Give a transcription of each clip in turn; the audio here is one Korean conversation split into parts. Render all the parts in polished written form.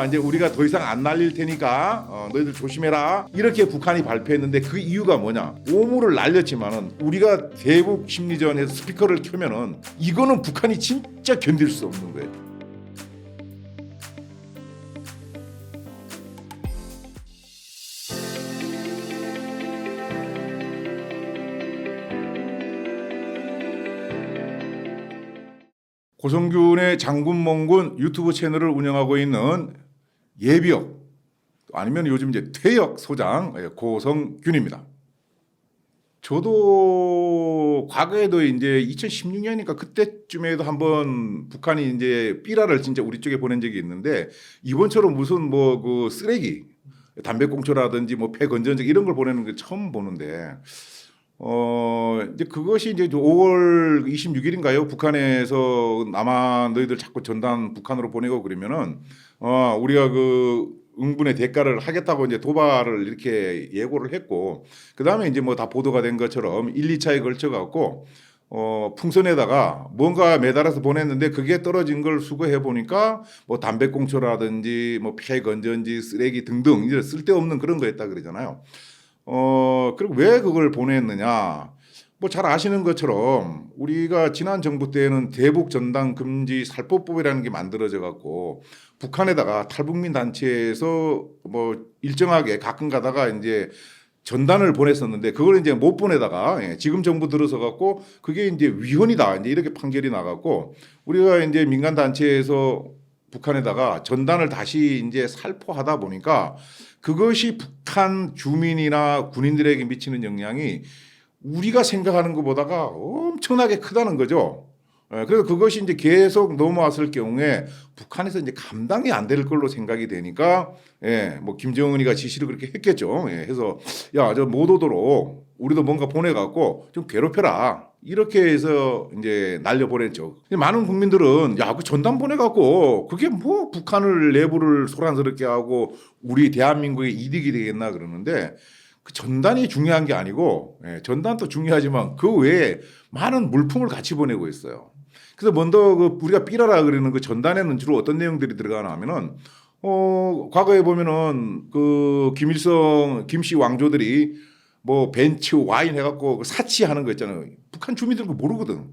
이제 우리가 더 이상 안 날릴 테니까 너희들 조심해라 이렇게 북한이 발표했는데 그 이유가 뭐냐? 오물을 날렸지만은 우리가 대북 심리전에서 스피커를 켜면은 이거는 북한이 진짜 견딜 수 없는 거예요. 고성균의 장군몽군 유튜브 채널을 운영하고 있는 예비역 아니면 요즘 이제 퇴역 소장 고성균입니다. 저도 과거에도 이제 2016년이니까 그때쯤에도 한번 북한이 이제 삐라를 진짜 우리 쪽에 보낸 적이 있는데 이번처럼 무슨 뭐 그 쓰레기 담배꽁초라든지 뭐 폐건전적 이런 걸 보내는 게 처음 보는데 이제 그것이 이제 5월 26일인가요? 북한에서 남한 너희들 자꾸 전단 북한으로 보내고 그러면은 우리가 그 응분의 대가를 하겠다고 이제 도발을 이렇게 예고를 했고 그다음에 이제 뭐 다 보도가 된 것처럼 1, 2차에 걸쳐 갖고 풍선에다가 뭔가 매달아서 보냈는데 그게 떨어진 걸 수거해 보니까 뭐 담배꽁초라든지 뭐 폐건전지 쓰레기 등등 이제 쓸데없는 그런 거였다 그러잖아요. 그리고 왜 그걸 보냈느냐? 뭐 잘 아시는 것처럼 우리가 지난 정부 때는 대북 전단 금지 살포법이라는 게 만들어져 갖고 북한에다가 탈북민 단체에서 뭐 일정하게 가끔 가다가 이제 전단을 보냈었는데 그걸 이제 못 보내다가 지금 정부 들어서 갖고 그게 이제 위헌이다 이제 이렇게 판결이 나갔고 우리가 이제 민간 단체에서 북한에다가 전단을 다시 이제 살포하다 보니까 그것이 북한 주민이나 군인들에게 미치는 영향이 우리가 생각하는 것보다가 엄청나게 크다는 거죠. 그래서 그것이 이제 계속 넘어왔을 경우에 북한에서 이제 감당이 안 될 걸로 생각이 되니까 뭐 김정은이가 지시를 그렇게 했겠죠. 해서 야, 저 못 오도록 우리도 뭔가 보내갖고 좀 괴롭혀라. 이렇게 해서 이제 날려보냈죠. 많은 국민들은 야, 그 전단 보내갖고 그게 뭐 북한을 내부를 소란스럽게 하고 우리 대한민국의 이득이 되겠나 그러는데 그 전단이 중요한 게 아니고 전단도 중요하지만 그 외에 많은 물품을 같이 보내고 있어요. 그래서 먼저 그 우리가 삐라라 그러는 그 전단에는 주로 어떤 내용들이 들어가나 하면은 과거에 보면은 그 김일성 김씨 왕조들이 뭐 벤츠 와인 해갖고 사치하는 거 있잖아요. 북한 주민들은 그거 모르거든.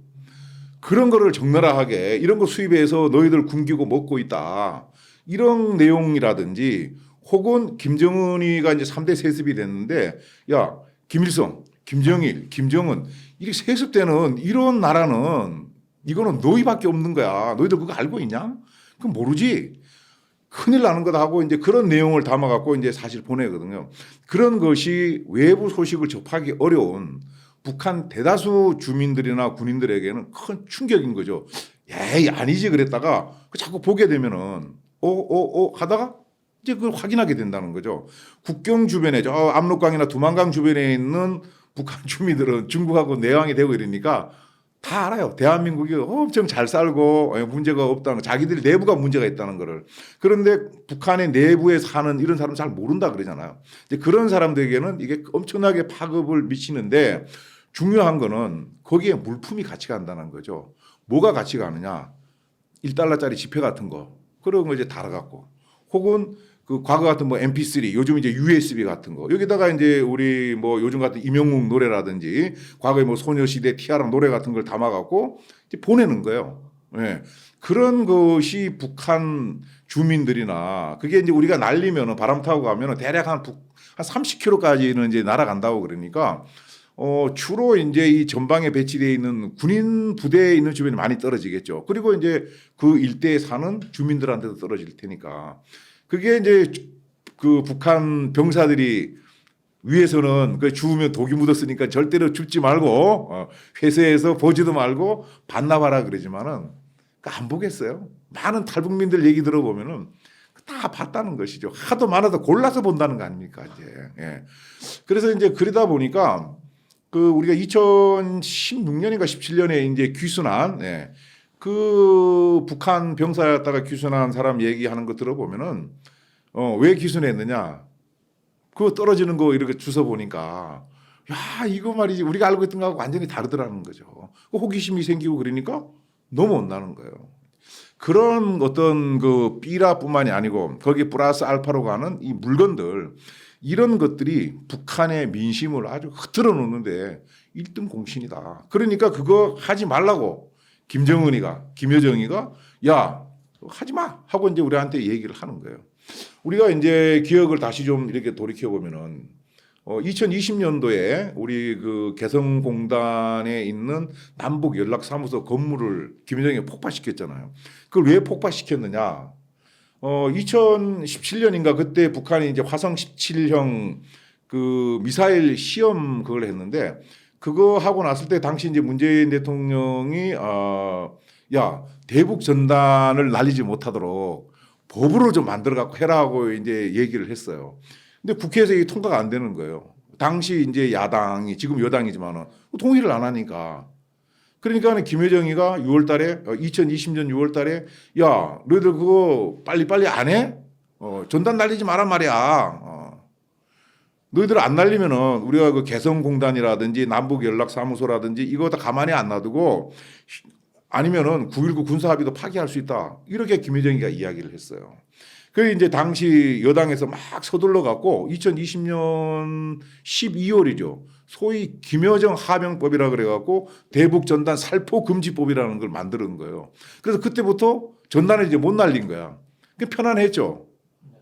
그런 거를 적나라하게 이런 거 수입해서 너희들 굶기고 먹고 있다. 이런 내용이라든지 혹은 김정은이가 이제 3대 세습이 됐는데 야, 김일성, 김정일, 김정은 이게 세습 때는 이런 나라는 이거는 너희밖에 없는 거야. 너희들 그거 알고 있냐? 그럼 모르지. 큰일 나는 거다 하고 이제 그런 내용을 담아갖고 이제 사실 보내거든요. 그런 것이 외부 소식을 접하기 어려운 북한 대다수 주민들이나 군인들에게는 큰 충격인 거죠. 에이, 아니지 그랬다가 자꾸 보게 되면은 하다가 이제 그걸 확인하게 된다는 거죠. 국경 주변에 저 압록강이나 두만강 주변에 있는 북한 주민들은 중국하고 내왕이 되고 이러니까 다 알아요. 대한민국이 엄청 잘 살고 문제가 없다는 거. 자기들 내부가 문제가 있다는 거를. 그런데 북한의 내부에 사는 이런 사람 잘 모른다 그러잖아요. 이제 그런 사람들에게는 이게 엄청나게 파급을 미치는데 중요한 거는 거기에 물품이 같이 간다는 거죠. 뭐가 같이 가느냐? 1달러짜리 지폐 같은 거. 그런 거 이제 달아갖고. 혹은 그 과거 같은 뭐 MP3 요즘 이제 USB 같은 거 여기다가 이제 우리 뭐 요즘 같은 임영웅 노래라든지 과거에 뭐 소녀시대 티아라 노래 같은 걸 담아갖고 이제 보내는 거예요. 그런 것이 북한 주민들이나 그게 이제 우리가 날리면은 바람 타고 가면은 대략 한 30km까지는 이제 날아간다고 그러니까 주로 이제 이 전방에 배치되어 있는 군인 부대에 있는 주변이 많이 떨어지겠죠. 그리고 이제 그 일대에 사는 주민들한테도 떨어질 테니까. 그게 이제 그 북한 병사들이 위에서는 그 주우면 독이 묻었으니까 절대로 줍지 말고 회사에서 보지도 말고 반납하라 그러지만은 안 보겠어요. 많은 탈북민들 얘기 들어보면은 다 봤다는 것이죠. 하도 많아서 골라서 본다는 거 아닙니까 이제. 그래서 이제 그러다 보니까 그 우리가 2016년인가 17년에 이제 귀순한 그 북한 병사였다가 귀순한 사람 얘기하는 거 들어보면은 왜 귀순했느냐? 그거 떨어지는 거 이렇게 주워 보니까 야 이거 말이지 우리가 알고 있던 거하고 완전히 다르더라는 거죠. 호기심이 생기고 그러니까 넘어온다는 거예요. 그런 어떤 그 삐라뿐만이 아니고 거기 플러스 알파로 가는 이 물건들 이런 것들이 북한의 민심을 아주 흐트러 놓는데 1등 공신이다. 그러니까 그거 하지 말라고 김여정이가 야 하지 마 하고 이제 우리한테 얘기를 하는 거예요. 우리가 이제 기억을 다시 좀 이렇게 돌이켜 보면은 2020년도에 우리 그 개성공단에 있는 남북 연락사무소 건물을 김여정이 폭파시켰잖아요. 그걸 왜 폭파시켰느냐? 2017년인가 그때 북한이 이제 화성 17형 그 미사일 시험 그걸 했는데 그거 하고 났을 때 당시 이제 문재인 대통령이 야 대북 전단을 날리지 못하도록 법으로 좀 만들어 갖고 해라고 이제 얘기를 했어요. 근데 국회에서 이게 통과가 안 되는 거예요. 당시 이제 야당이 지금 여당이지만은 동의를 안 하니까. 그러니까 김여정이가 6월 달에 2020년 6월 달에 야 너희들 그거 빨리빨리 안 해? 전단 날리지 마란 말이야. 너희들 안 날리면은 우리가 그 개성공단이라든지 남북연락사무소라든지 이거 다 가만히 안 놔두고 아니면은 9.19 군사합의도 파기할 수 있다. 이렇게 김여정이가 이야기를 했어요. 그 이제 당시 여당에서 막 서둘러 갖고 2020년 12월이죠. 소위 김여정 하명법이라 그래 갖고 대북 전단 살포 금지법이라는 걸 만드는 거예요. 그래서 그때부터 전단을 이제 못 날린 거야. 그 편안했죠.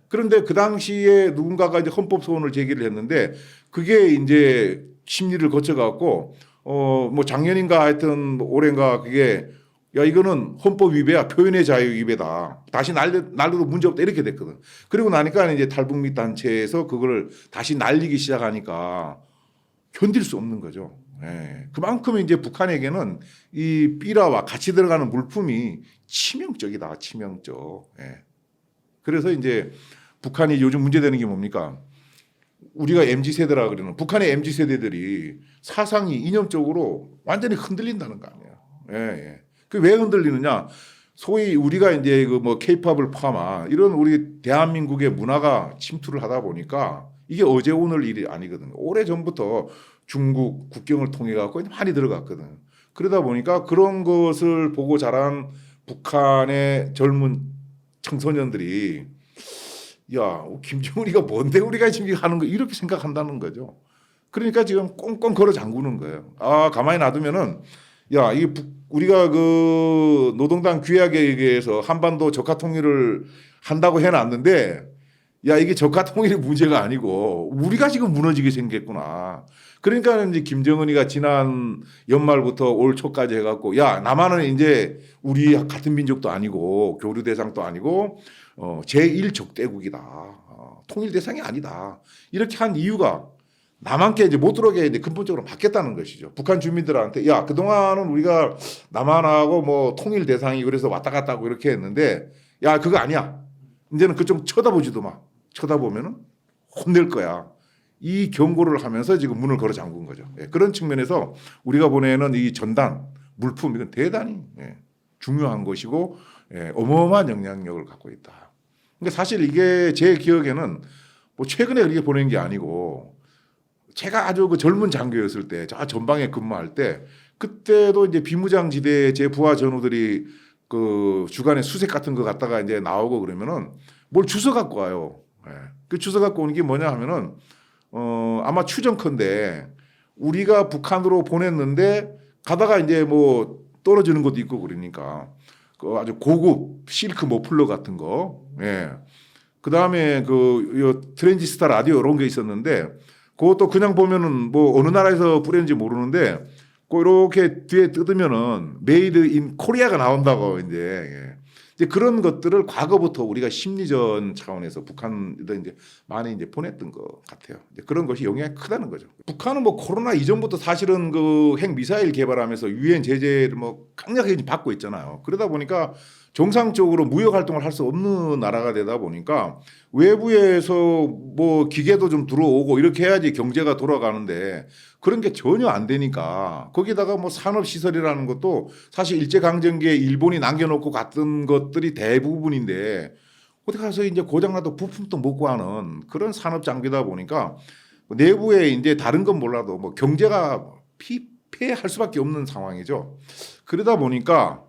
그런데 그 당시에 누군가가 이제 헌법 소원을 제기를 했는데 그게 이제 심리를 거쳐 갖고 뭐 작년인가 하여튼 올해인가 그게 야 이거는 헌법 위배야. 표현의 자유 위배다. 다시 날려도 문제없다. 이렇게 됐거든. 그리고 나니까 이제 탈북민 단체에서 그걸 다시 날리기 시작하니까 견딜 수 없는 거죠. 예. 그만큼 이제 북한에게는 이 삐라와 같이 들어가는 물품이 치명적이다. 치명적. 예. 그래서 이제 북한이 요즘 문제되는 게 뭡니까? 우리가 MZ세대라 그러는 북한의 MZ세대들이 사상이 이념적으로 완전히 흔들린다는 거 아니에요. 예, 예. 그 왜 흔들리느냐? 소위 우리가 이제 그 뭐 케이팝을 포함한 이런 우리 대한민국의 문화가 침투를 하다 보니까 이게 어제 오늘 일이 아니거든요. 오래 전부터 중국 국경을 통해 갖고 많이 들어갔거든. 그러다 보니까 그런 것을 보고 자란 북한의 젊은 청소년들이 야 김정은이가 뭔데 우리가 지금 하는 거 이렇게 생각한다는 거죠. 그러니까 지금 꽁꽁 걸어 잠그는 거예요. 가만히 놔두면은 야 이게 우리가 그 노동당 규약에 의해서 한반도 적화 통일을 한다고 해놨는데 야 이게 적화 통일이 문제가 아니고 우리가 지금 무너지게 생겼구나. 그러니까 이제 김정은이가 지난 연말부터 올 초까지 해갖고 야 남한은 이제 우리 같은 민족도 아니고 교류 대상도 아니고 제1적대국이다. 통일 대상이 아니다. 이렇게 한 이유가 남한께 이제 못 들어오게 이제 근본적으로 바뀌었다는 것이죠. 북한 주민들한테 야 그동안은 우리가 남한하고 뭐 통일 대상이 그래서 왔다 갔다 하고 이렇게 했는데 야 그거 아니야. 이제는 그쪽 쳐다보지도 마. 쳐다보면은 혼낼 거야. 이 경고를 하면서 지금 문을 걸어 잠근 거죠. 예, 그런 측면에서 우리가 보내는 이 전단 물품 이건 대단히 중요한 것이고 어마어마한 영향력을 갖고 있다. 그러니까 사실 이게 제 기억에는 뭐 최근에 이렇게 보낸 게 아니고 제가 아주 그 젊은 장교였을 때, 저 전방에 근무할 때, 그때도 이제 비무장지대 제 부하 전우들이 그 주간에 수색 같은 거 갖다가 이제 나오고 그러면은 뭘 주워 갖고 와요. 그 주워 갖고 오는 게 뭐냐 하면은 아마 추정컨대 우리가 북한으로 보냈는데 가다가 이제 뭐 떨어지는 것도 있고 그러니까 그 아주 고급 실크 머플러 같은 거, 그 다음에 그 트랜지스타 라디오 이런 게 있었는데. 그것도 그냥 보면은 뭐 어느 나라에서 뿌렸는지 모르는데 꼭 이렇게 뒤에 뜯으면은 메이드 인 코리아가 나온다고 이제 그런 것들을 과거부터 우리가 심리전 차원에서 북한에 이제 많이 이제 보냈던 것 같아요. 이제 그런 것이 영향이 크다는 거죠. 북한은 뭐 코로나 이전부터 사실은 그 핵 미사일 개발하면서 유엔 제재를 뭐 강력하게 받고 있잖아요. 그러다 보니까 정상적으로 무역 활동을 할 수 없는 나라가 되다 보니까 외부에서 뭐 기계도 좀 들어오고 이렇게 해야지 경제가 돌아가는데 그런 게 전혀 안 되니까 거기다가 뭐 산업시설이라는 것도 사실 일제강점기에 일본이 남겨놓고 갔던 것들이 대부분인데 어디 가서 이제 고장나도 부품도 못 구하는 그런 산업 장비다 보니까 내부에 이제 다른 건 몰라도 뭐 경제가 피폐할 수밖에 없는 상황이죠. 그러다 보니까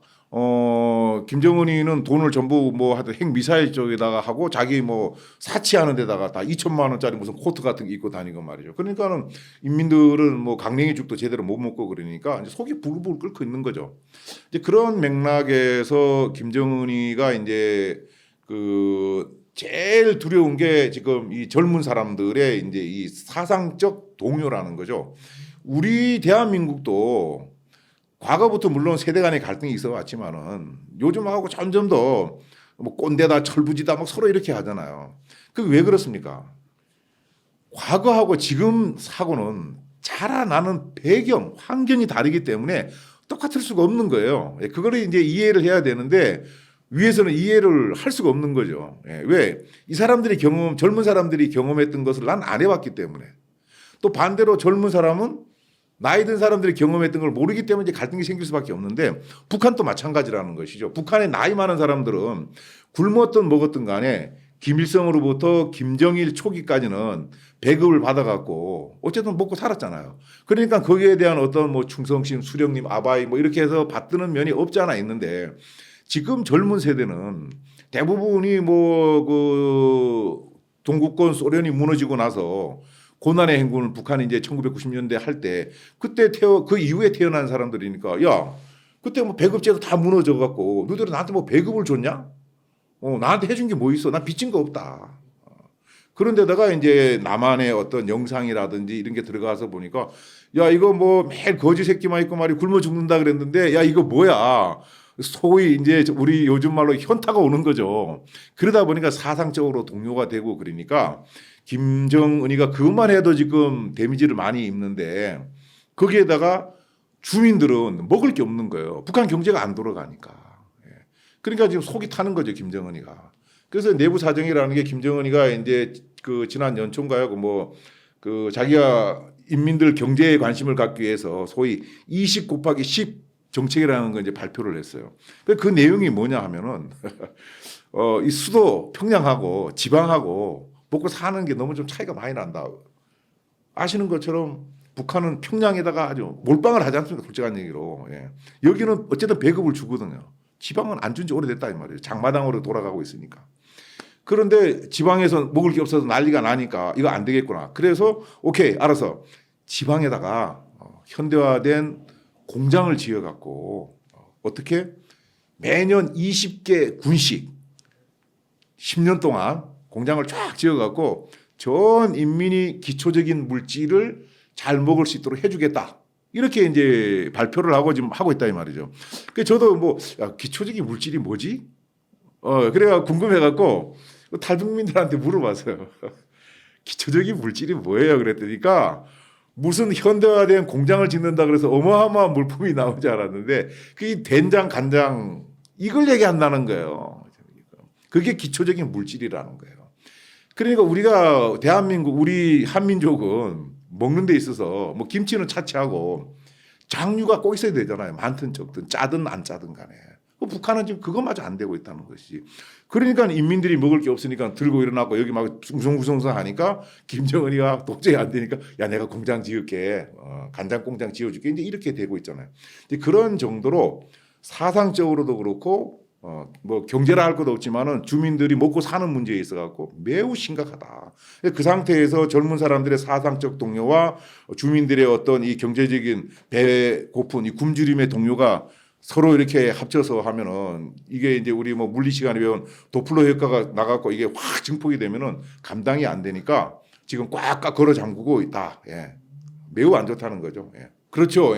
김정은이는 돈을 전부 뭐 하여튼 핵 미사일 쪽에다가 하고 자기 뭐 사치하는 데다가 다 2천만 원짜리 무슨 코트 같은 게 입고 다니고 말이죠. 그러니까는 인민들은 뭐 강냉이 죽도 제대로 못 먹고 그러니까 이제 속이 부글부글 끓고 있는 거죠. 이제 그런 맥락에서 김정은이가 이제 그 제일 두려운 게 지금 이 젊은 사람들의 이제 이 사상적 동요라는 거죠. 우리 대한민국도 과거부터 물론 세대 간의 갈등이 있어 왔지만은 요즘하고 점점 더 뭐 꼰대다 철부지다 막 서로 이렇게 하잖아요. 그 왜 그렇습니까? 과거하고 지금 사고는 자라나는 배경, 환경이 다르기 때문에 똑같을 수가 없는 거예요. 그거를 이제 이해를 해야 되는데 위에서는 이해를 할 수가 없는 거죠. 왜? 이 사람들이 젊은 사람들이 경험했던 것을 난 안 해봤기 때문에. 또 반대로 젊은 사람은 나이 든 사람들이 경험했던 걸 모르기 때문에 이제 갈등이 생길 수밖에 없는데 북한도 마찬가지라는 것이죠. 북한의 나이 많은 사람들은 굶었든 먹었든 간에 김일성으로부터 김정일 초기까지는 배급을 받아갖고 어쨌든 먹고 살았잖아요. 그러니까 거기에 대한 어떤 뭐 충성심, 수령님, 아바이 뭐 이렇게 해서 받드는 면이 없지 않아 있는데 지금 젊은 세대는 대부분이 뭐 그 동구권 소련이 무너지고 나서 고난의 행군을 북한이 이제 1990년대 할 때 그때 그 이후에 태어난 사람들이니까 야 그때 뭐 배급제도 다 무너져 갖고 너희들은 나한테 뭐 배급을 줬냐? 나한테 해준 게 뭐 있어? 나 빚진 거 없다. 그런데다가 이제 남한의 어떤 영상이라든지 이런 게 들어가서 보니까 야 이거 뭐 매일 거지 새끼만 있고 말이 굶어 죽는다 그랬는데 야 이거 뭐야? 소위 이제 우리 요즘 말로 현타가 오는 거죠. 그러다 보니까 사상적으로 동요가 되고 그러니까 김정은이가 그것만 해도 지금 데미지를 많이 입는데 거기에다가 주민들은 먹을 게 없는 거예요. 북한 경제가 안 돌아가니까. 그러니까 지금 속이 타는 거죠, 김정은이가. 그래서 내부 사정이라는 게 김정은이가 이제 그 지난 연초인가요? 그 자기가 인민들 경제에 관심을 갖기 위해서 소위 20 곱하기 10 정책이라는 걸 이제 발표를 했어요. 그 내용이 뭐냐 하면은 이 수도 평양하고 지방하고 먹고 사는 게 너무 좀 차이가 많이 난다. 아시는 것처럼 북한은 평양에다가 아주 몰빵을 하지 않습니까? 솔직한 얘기로. 여기는 어쨌든 배급을 주거든요. 지방은 안 준 지 오래됐다 이 말이에요. 장마당으로 돌아가고 있으니까. 그런데 지방에서 먹을 게 없어서 난리가 나니까 이거 안 되겠구나. 그래서 오케이 알아서 지방에다가 현대화된 공장을 지어갖고 어떻게 매년 20개 군씩 10년 동안 공장을 쫙 지어갖고 전 인민이 기초적인 물질을 잘 먹을 수 있도록 해주겠다. 이렇게 이제 발표를 하고 지금 하고 있다 이 말이죠. 그 저도 뭐 야, 기초적인 물질이 뭐지? 그래가 궁금해갖고 탈북민들한테 물어봤어요. 기초적인 물질이 뭐예요? 그랬더니까 무슨 현대화된 공장을 짓는다 그래서 어마어마한 물품이 나오지 않았는데 그게 된장, 간장 이걸 얘기한다는 거예요. 그게 기초적인 물질이라는 거예요. 그러니까 우리가 대한민국 우리 한민족은 먹는 데 있어서 뭐 김치는 차치하고 장류가 꼭 있어야 되잖아요. 많든 적든 짜든 안 짜든 간에. 북한은 지금 그것마저 안 되고 있다는 것이. 그러니까 인민들이 먹을 게 없으니까 들고 일어나고 여기 막 웅성웅성 하니까 김정은이가 도저히 안 되니까 야 내가 공장 지을게 간장 공장 지어줄게 이제 이렇게 되고 있잖아요. 이제 그런 정도로 사상적으로도 그렇고 뭐 경제라 할 것도 없지만은 주민들이 먹고 사는 문제에 있어 갖고 매우 심각하다. 그 상태에서 젊은 사람들의 사상적 동요와 주민들의 어떤 이 경제적인 배고픈 이 굶주림의 동요가 서로 이렇게 합쳐서 하면은 이게 이제 우리 뭐 물리 시간에 배운 도플러 효과가 나갖고 이게 확 증폭이 되면은 감당이 안 되니까 지금 꽉꽉 걸어 잠그고 있다. 매우 안 좋다는 거죠. 그렇죠.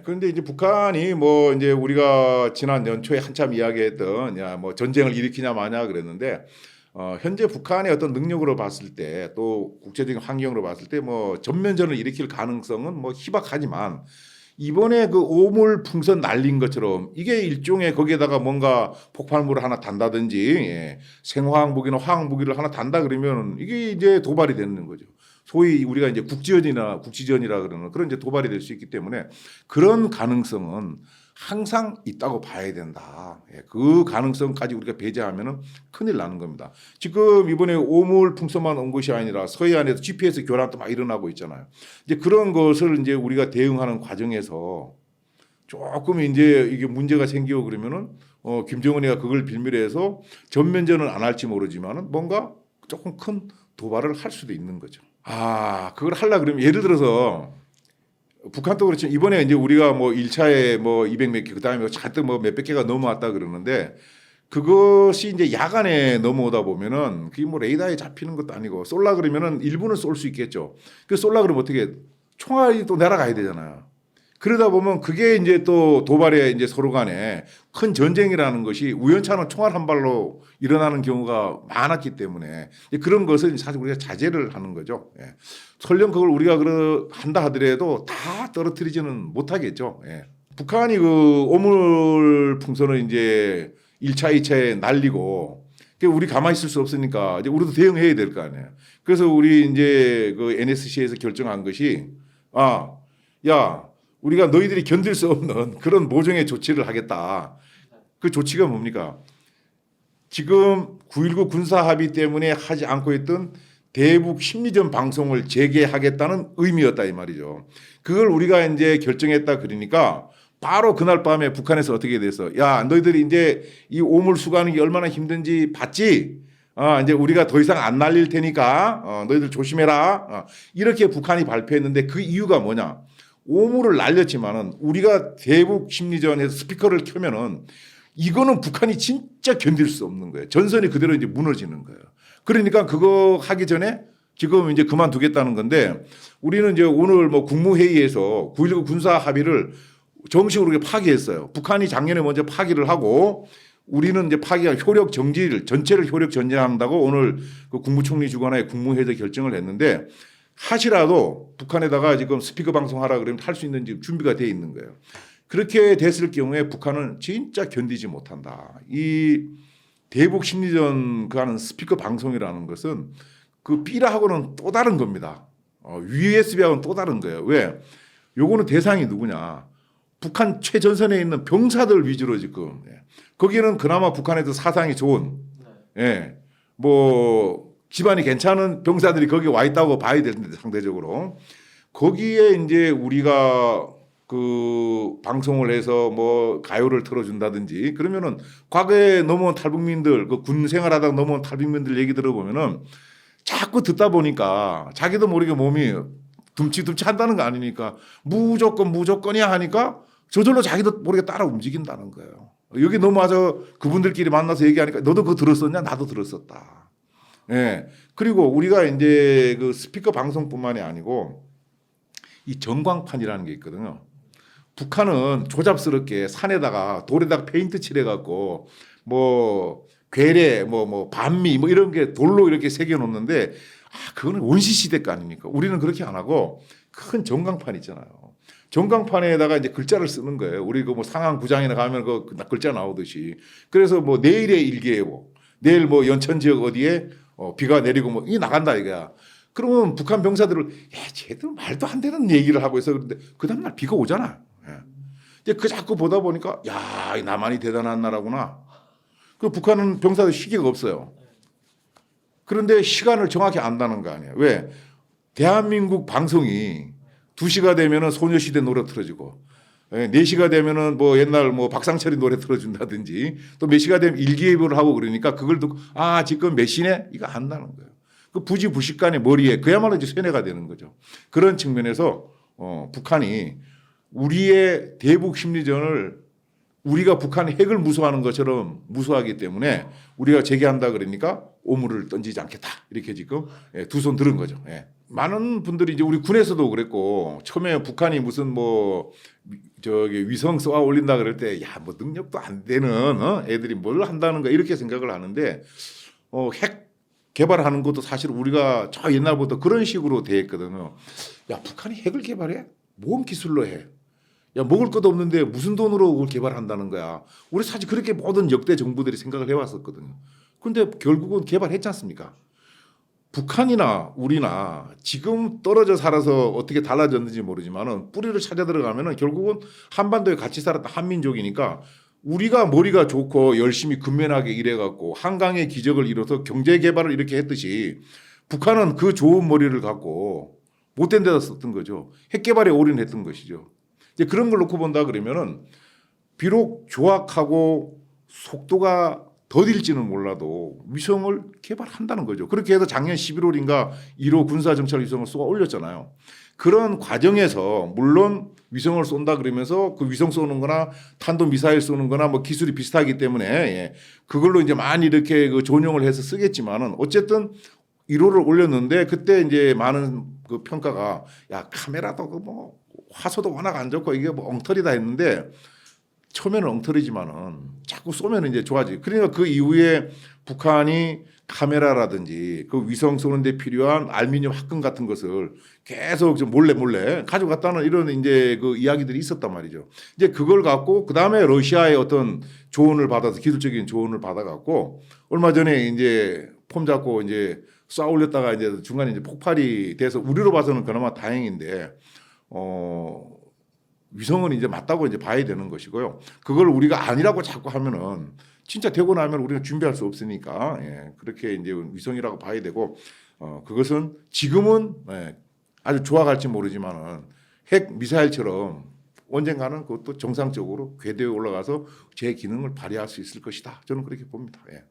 그런데 이제 북한이 뭐 이제 우리가 지난 연초에 한참 이야기했던 야 뭐 전쟁을 일으키냐 마냐 그랬는데 현재 북한의 어떤 능력으로 봤을 때 또 국제적인 환경으로 봤을 때 뭐 전면전을 일으킬 가능성은 뭐 희박하지만 이번에 그 오물 풍선 날린 것처럼 이게 일종의 거기에다가 뭔가 폭발물을 하나 단다든지 생화학 무기나 화학 무기를 하나 단다 그러면 이게 이제 도발이 되는 거죠. 소위 우리가 이제 국지전이라 그러는 그런 이제 도발이 될 수 있기 때문에 그런 가능성은 항상 있다고 봐야 된다. 그 가능성까지 우리가 배제하면은 큰일 나는 겁니다. 지금 이번에 오물 풍선만 온 것이 아니라 서해안에서 GPS 교란도 막 일어나고 있잖아요. 이제 그런 것을 이제 우리가 대응하는 과정에서 조금 이제 이게 문제가 생기고 그러면은 김정은이가 그걸 빌미로 해서 전면전은 안 할지 모르지만은 뭔가 조금 큰 도발을 할 수도 있는 거죠. 아, 그걸 하려 그러면 예를 들어서 북한도 그렇지만 이번에 이제 우리가 뭐 1차에 뭐 200몇 개, 그다음에 잔뜩 뭐 몇백 개가 넘어왔다 그러는데 그것이 이제 야간에 넘어오다 보면은 그게 뭐 레이더에 잡히는 것도 아니고 쏠라 그러면은 일부는 쏠 수 있겠죠. 그 쏠라 그러면 어떻게 총알이 또 날아가야 되잖아요. 그러다 보면 그게 이제 또 도발에 이제 서로 간에 큰 전쟁이라는 것이 우연찮은 총알 한 발로 일어나는 경우가 많았기 때문에 그런 것을 사실 우리가 자제를 하는 거죠. 예. 설령 그걸 우리가 한다 하더라도 다 떨어뜨리지는 못하겠죠. 예. 북한이 그 오물 풍선을 이제 1차, 2차에 날리고 우리 가만히 있을 수 없으니까 이제 우리도 대응해야 될 거 아니에요. 그래서 우리 이제 그 NSC에서 결정한 것이 야, 우리가 너희들이 견딜 수 없는 그런 모종의 조치를 하겠다. 그 조치가 뭡니까? 지금 9.19 군사합의 때문에 하지 않고 있던 대북 심리전 방송을 재개하겠다는 의미였다 이 말이죠. 그걸 우리가 이제 결정했다 그러니까 바로 그날 밤에 북한에서 어떻게 돼서 야, 너희들이 이제 이 오물 수거하는 게 얼마나 힘든지 봤지? 이제 우리가 더 이상 안 날릴 테니까 너희들 조심해라. 이렇게 북한이 발표했는데 그 이유가 뭐냐? 오물을 날렸지만은 우리가 대북 심리전에서 스피커를 켜면은 이거는 북한이 진짜 견딜 수 없는 거예요. 전선이 그대로 이제 무너지는 거예요. 그러니까 그거 하기 전에 지금 이제 그만두겠다는 건데 우리는 이제 오늘 뭐 국무회의에서 9.19 군사 합의를 정식으로 파기했어요. 북한이 작년에 먼저 파기를 하고 우리는 이제 파기가 효력 정지를 전체를 효력 정지한다고 오늘 그 국무총리 주관하에 국무회의에서 결정을 했는데 하시라도 북한에다가 지금 스피커 방송하라 그러면 할 수 있는 지금 준비가 돼 있는 거예요. 그렇게 됐을 경우에 북한은 진짜 견디지 못한다. 이 대북 심리전 그 하는 스피커 방송이라는 것은 그 삐라하고는 또 다른 겁니다. USB하고는 또 다른 거예요. 왜? 요거는 대상이 누구냐? 북한 최전선에 있는 병사들 위주로 지금 거기는 그나마 북한에도 사상이 좋은 뭐 집안이 괜찮은 병사들이 거기 와 있다고 봐야 되는데 상대적으로 거기에 이제 우리가 그 방송을 해서 뭐 가요를 틀어준다든지 그러면은 과거에 넘어온 탈북민들 그 군 생활하다가 넘어온 탈북민들 얘기 들어보면은 자꾸 듣다 보니까 자기도 모르게 몸이 둠치둠치 한다는 거 아니니까 무조건이야 하니까 저절로 자기도 모르게 따라 움직인다는 거예요. 여기 넘어와서 그분들끼리 만나서 얘기하니까 너도 그거 들었었냐? 나도 들었었다. 예. 그리고 우리가 이제 그 스피커 방송뿐만이 아니고 이 전광판이라는 게 있거든요. 북한은 조잡스럽게 산에다가 돌에다가 페인트 칠해갖고 뭐 괴뢰 뭐 반미 뭐 이런 게 돌로 이렇게 새겨놓는데 그거는 원시시대 거 아닙니까? 우리는 그렇게 안 하고 큰 전광판 있잖아요. 전광판에다가 이제 글자를 쓰는 거예요. 우리 그 뭐 상황 부장이나 가면 그 글자 나오듯이. 그래서 뭐 내일의 일기예보, 내일 뭐 연천 지역 어디에 비가 내리고 뭐 이 나간다 이거야. 그러면 북한 병사들을 쟤들 말도 안 되는 얘기를 하고 있어. 그런데 그 다음날 비가 오잖아. 이제 그 자꾸 보다 보니까 야, 이 남한이 대단한 나라구나. 그 북한은 병사들 시기가 없어요. 그런데 시간을 정확히 안다는 거 아니에요. 왜? 대한민국 방송이 2시가 되면은 소녀시대 노래 틀어주고 4시가 되면은 뭐 옛날 뭐 박상철이 노래 틀어준다든지 또 몇 시가 되면 일기예보를 하고 그러니까 그걸 듣고 지금 몇 시네? 이거 안다는 거예요. 그 부지부식간의 머리에 그야말로 이제 쇠뇌가 되는 거죠. 그런 측면에서 북한이 우리의 대북 심리전을 우리가 북한의 핵을 무서워하는 것처럼 무서워하기 때문에 우리가 재개한다 그러니까 오물을 던지지 않겠다 이렇게 지금 두 손 들은 거죠. 많은 분들이 이제 우리 군에서도 그랬고 처음에 북한이 무슨 뭐 저기 위성 쏘아 올린다 그럴 때 야 뭐 능력도 안 되는 애들이 뭘 한다는 거 이렇게 생각을 하는데 핵 개발하는 것도 사실 우리가 저 옛날부터 그런 식으로 돼 있거든요. 야 북한이 핵을 개발해? 뭔 기술로 해? 야 먹을 것도 없는데 무슨 돈으로 그걸 개발한다는 거야. 우리 사실 그렇게 모든 역대 정부들이 생각을 해왔었거든요. 그런데 결국은 개발했지 않습니까? 북한이나 우리나 지금 떨어져 살아서 어떻게 달라졌는지 모르지만은 뿌리를 찾아 들어가면은 결국은 한반도에 같이 살았던 한민족이니까 우리가 머리가 좋고 열심히 근면하게 일해갖고 한강의 기적을 이뤄서 경제 개발을 이렇게 했듯이 북한은 그 좋은 머리를 갖고 못된 데다 썼던 거죠. 핵 개발에 올인했던 것이죠. 이제 그런 걸 놓고 본다 그러면은 비록 조악하고 속도가 더딜지는 몰라도 위성을 개발한다는 거죠. 그렇게 해서 작년 11월인가 1호 군사정찰 위성을 쏘아 올렸잖아요. 그런 과정에서 물론 위성을 쏜다 그러면서 그 위성 쏘는 거나 탄도 미사일 쏘는 거나 뭐 기술이 비슷하기 때문에 예, 그걸로 이제 많이 이렇게 그 전용을 해서 쓰겠지만은 어쨌든 1호를 올렸는데 그때 이제 많은 그 평가가 야 카메라도 그 뭐 화소도 워낙 안 좋고 이게 뭐 엉터리다 했는데 처음에는 엉터리지만은 자꾸 쏘면 이제 좋아지. 그러니까 그 이후에 북한이 카메라라든지 그 위성 쏘는데 필요한 알루미늄 합금 같은 것을 계속 좀 몰래 가져갔다는 이런 이제 그 이야기들이 있었단 말이죠. 이제 그걸 갖고 그 다음에 러시아의 어떤 조언을 받아서 기술적인 조언을 받아갖고 얼마 전에 이제 폼 잡고 이제 쏴 올렸다가 이제 중간에 이제 폭발이 돼서 우리로 봐서는 그나마 다행인데 위성은 이제 맞다고 이제 봐야 되는 것이고요. 그걸 우리가 아니라고 자꾸 하면은 진짜 되고 나면 우리가 준비할 수 없으니까 예, 그렇게 이제 위성이라고 봐야 되고 그것은 지금은 예, 아주 좋아갈지 모르지만은 핵 미사일처럼 언젠가는 그것도 정상적으로 궤도에 올라가서 제 기능을 발휘할 수 있을 것이다. 저는 그렇게 봅니다. 예.